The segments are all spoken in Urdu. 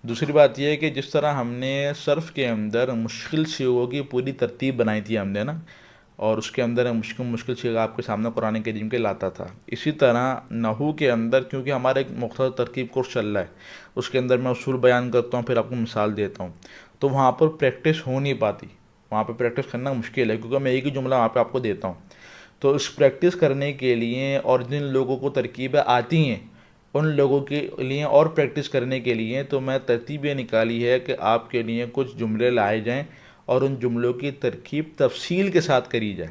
دوسری بات یہ ہے کہ جس طرح ہم نے صرف کے اندر مشکل صیغوں کی پوری ترتیب بنائی تھی ہم نے نا، اور اس کے اندر مشکل مشکل صیغہ آپ کے سامنے قرآن کریم کے لاتا تھا، اسی طرح نحو کے اندر کیونکہ ہمارا ایک مختصر ترکیب کورس چل رہا ہے، اس کے اندر میں اصول بیان کرتا ہوں، پھر آپ کو مثال دیتا ہوں، تو وہاں پر پریکٹس ہو نہیں پاتی، وہاں پہ پریکٹس کرنا مشکل ہے کیونکہ میں ایک ہی جملہ وہاں پہ آپ کو دیتا ہوں. تو اس پریکٹس کرنے کے لیے اور جن لوگوں کو ترکیبیں آتی ہیں ان لوگوں کے لیے اور پریکٹس کرنے کے لیے تو میں ترتیب یہ نکالی ہے کہ آپ کے لیے کچھ جملے لائے جائیں اور ان جملوں کی ترکیب تفصیل کے ساتھ کری جائے.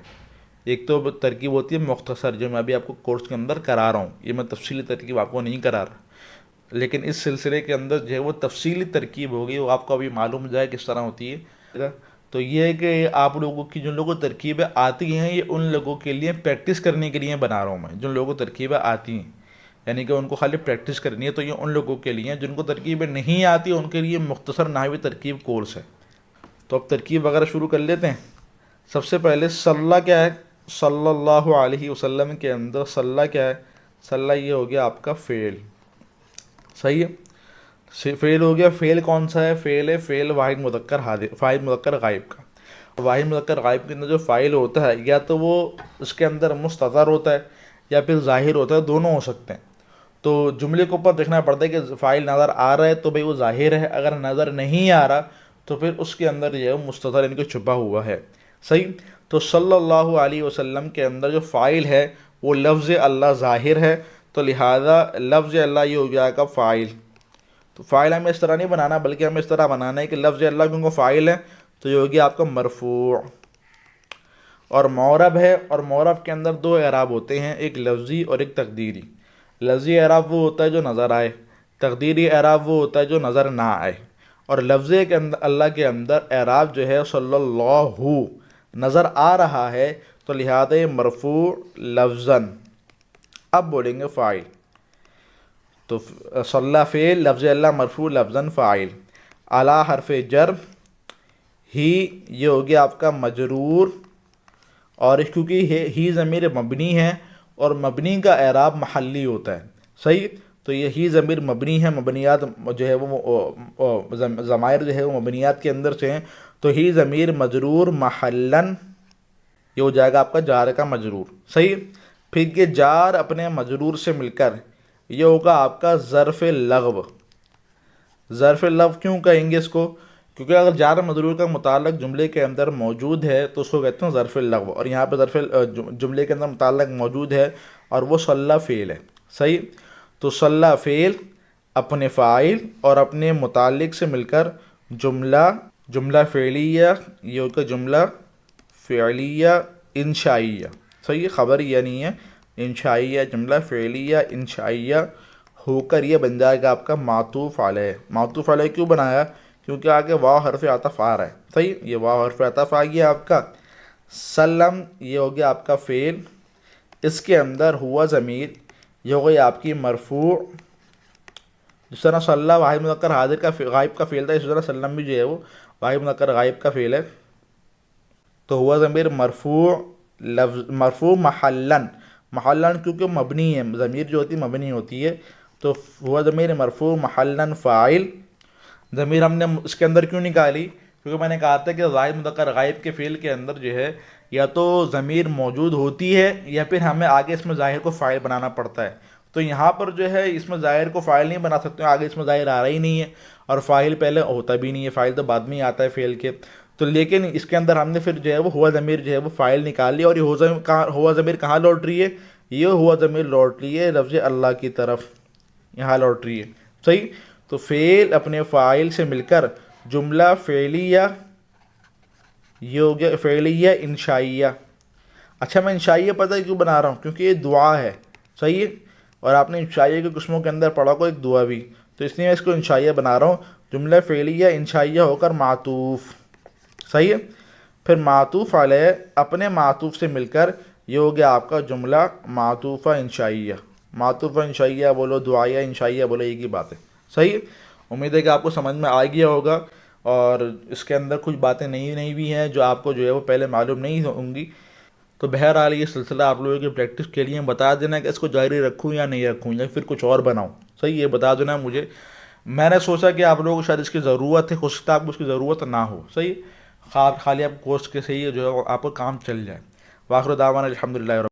ایک تو ترکیب ہوتی ہے مختصر جو میں ابھی آپ کو کورس کے اندر کرا رہا ہوں، یہ میں تفصیلی ترکیب آپ کو نہیں کرا رہا، لیکن اس سلسلے کے اندر جو ہے وہ تفصیلی ترکیب ہوگی، وہ آپ کو ابھی معلوم ہو جائے کس طرح ہوتی ہے. تو یہ ہے کہ آپ لوگوں کی جن لوگوں کو ترکیبیں آتی ہیں یہ ان لوگوں کے لیے پریکٹس کرنے کے لیے بنا رہا ہوں میں، جن لوگوں کو ترکیبیں آتی ہیں یعنی کہ ان کو خالی پریکٹس کرنی ہے، تو یہ ان لوگوں کے لیے جن کو ترکیبیں نہیں آتی ان کے لیے مختصر نحوی ترکیب کورس ہے. تو اب ترکیب وغیرہ شروع کر لیتے ہیں. سب سے پہلے صلی کیا ہے؟ صلی اللہ علیہ وسلم کے اندر صلی کیا ہے؟ صلی یہ ہو گیا آپ کا فعل، صحیح ہے. فعل ہو گیا. فعل کون سا ہے؟ فعل ہے فعل واحد مذکر حاضر، فاعل مذکر غائب کا. واحد مذکر غائب کے اندر جو فاعل ہوتا ہے یا تو وہ اس کے اندر مستتر ہوتا ہے یا پھر ظاہر ہوتا ہے، دونوں ہو سکتے ہیں. تو جملے کے اوپر دیکھنا پڑتا ہے کہ فاعل نظر آ رہا ہے تو بھئی وہ ظاہر ہے، اگر نظر نہیں آ رہا تو پھر اس کے اندر جو ہے مستتر یعنی کہ چھپا ہوا ہے. صحیح. تو صلی اللہ علیہ وسلم کے اندر جو فاعل ہے وہ لفظ اللہ ظاہر ہے، تو لہذا لفظ اللہ یہ ہو گیا کا فاعل. تو فاعل ہمیں اس طرح نہیں بنانا بلکہ ہمیں اس طرح بنانا ہے کہ لفظ اللہ کیونکہ فاعل ہے تو یہ ہو گیا آپ کا مرفوع. اور معرب ہے، اور معرب کے اندر دو اعراب ہوتے ہیں، ایک لفظی اور ایک تقدیری. لفظی اعراب وہ ہوتا ہے جو نظر آئے، تقدیری اعراب وہ ہوتا ہے جو نظر نہ آئے. اور لفظ کے اندر اللہ کے اندر اعراب جو ہے صلی اللہ نظر آ رہا ہے تو لہذا یہ مرفوع لفظاً. اب بولیں گے فاعل، تو صلی فعل لفظ اللہ مرفوع لفظاً فاعل. اعلی حرف جر ہی یہ ہو گیا آپ کا مجرور، اور کیونکہ ہی ضمیر مبنی ہے اور مبنی کا اعراب محلی ہوتا ہے. صحیح. تو یہ ہی ضمیر مبنی ہے، مبنیات جو ہے وہ ضمائر جو ہے وہ مبنیات کے اندر سے ہیں، تو ہی ضمیر مجرور محلاً یہ ہو جائے گا آپ کا جار کا مجرور. صحیح. پھر یہ جار اپنے مجرور سے مل کر یہ ہوگا آپ کا ظرف لغو. ظرف لغو کیوں کہیں گے اس کو؟ کیونکہ اگر جار مجرور کا متعلق جملے کے اندر موجود ہے تو اس کو کہتے ہیں ظرف لغو، اور یہاں پہ ظرف جملے کے اندر متعلق موجود ہے اور وہ صلی فعل ہے. صحیح. تو صلی فعل اپنے فاعل اور اپنے متعلق سے مل کر جملہ فعلیہ، یہ ہوگا جملہ فعلیہ انشائیہ. صحیح. خبریہ نہیں ہے، انشائیہ، جملہ فعلیہ انشائیہ ہو کر یہ بن جائے گا آپ کا معطوف علیہ. معطوف علیہ کیوں بنایا؟ کیونکہ آگے واو حرف عطف آ رہا ہے. صحیح. یہ واو حرف عطف آ گیا آپ کا. سلم یہ ہو گیا آپ کا فعل، اس کے اندر ہوا ضمیر یہ ہو گئی آپ کی مرفوع. جس طرح صلی واحد مذکر حاضر کا غائب کا فعل تھا، اسی طرح سلم بھی جو ہے وہ واحد مذکر غائب کا فعل ہے، تو ہوا ضمیر مرفوع مرفوع محلاً کیونکہ مبنی ہے، ضمیر جو ہوتی ہے مبنی ہوتی ہے، تو ہوا ضمیر مرفوع محلاً فاعل. ضمیر ہم نے اس کے اندر کیوں نکالی؟ کیونکہ میں نے کہا تھا کہ واحد مذکر غائب کے فعل کے اندر جو ہے یا تو ضمیر موجود ہوتی ہے یا پھر ہمیں آگے اس میں ظاہر کو فاعل بنانا پڑتا ہے. تو یہاں پر جو ہے اس میں ظاہر کو فاعل نہیں بنا سکتے، آگے اس میں ظاہر آ رہا ہی نہیں ہے اور فاعل پہلے ہوتا بھی نہیں ہے، فاعل تو بعد میں ہی آتا ہے فعل کے. تو لیکن اس کے اندر ہم نے پھر جو ہے وہ ہوا ضمیر جو ہے وہ فاعل نکال لیا، اور یہ ہوا ضمیر کہاں لوٹ رہی ہے؟ یہ ہوا ضمیر لوٹ رہی ہے لفظ اللہ کی طرف، یہاں لوٹ رہی ہے. صحیح. تو فعل اپنے فاعل سے مل کر جملہ فعلیہ یہ ہو گیا فعلیہ انشائیہ. اچھا میں انشائیہ پتہ کیوں بنا رہا ہوں؟ کیونکہ یہ دعا ہے. صحیح. اور آپ نے انشائیہ کے قسموں کے اندر پڑھا کو ایک دعا بھی، تو اس لیے میں اس کو انشائیہ بنا رہا ہوں. جملہ فعلیہ انشائیہ ہو کر معطوف. صحیح ہے. پھر معطوف علیہ اپنے معطوف سے مل کر یہ ہو گیا آپ کا جملہ معطوفہ انشائیہ. معطوفہ انشائیہ بولو، دعائیہ انشائیہ بولو، ایک ہی بات ہے. صحیح. امید ہے کہ آپ کو سمجھ میں آ گیا ہوگا، اور اس کے اندر کچھ باتیں نئی بھی ہیں جو آپ کو جو ہے وہ پہلے معلوم نہیں ہوں گی. تو بہرحال یہ سلسلہ آپ لوگوں کی پریکٹس کے لیے بتا دینا کہ اس کو جاری رکھوں یا نہیں رکھوں یا پھر کچھ اور بناؤں. صحیح. یہ بتا دینا مجھے. میں نے سوچا کہ آپ لوگوں کو شاید اس کی ضرورت ہے، ہو سکتا ہے آپ کو اس کی ضرورت نہ ہو، صحیح، خالی آپ گوشت کے صحیح جو ہے آپ کو کام چل جائے۔ وآخر دعوانا الحمدللہ۔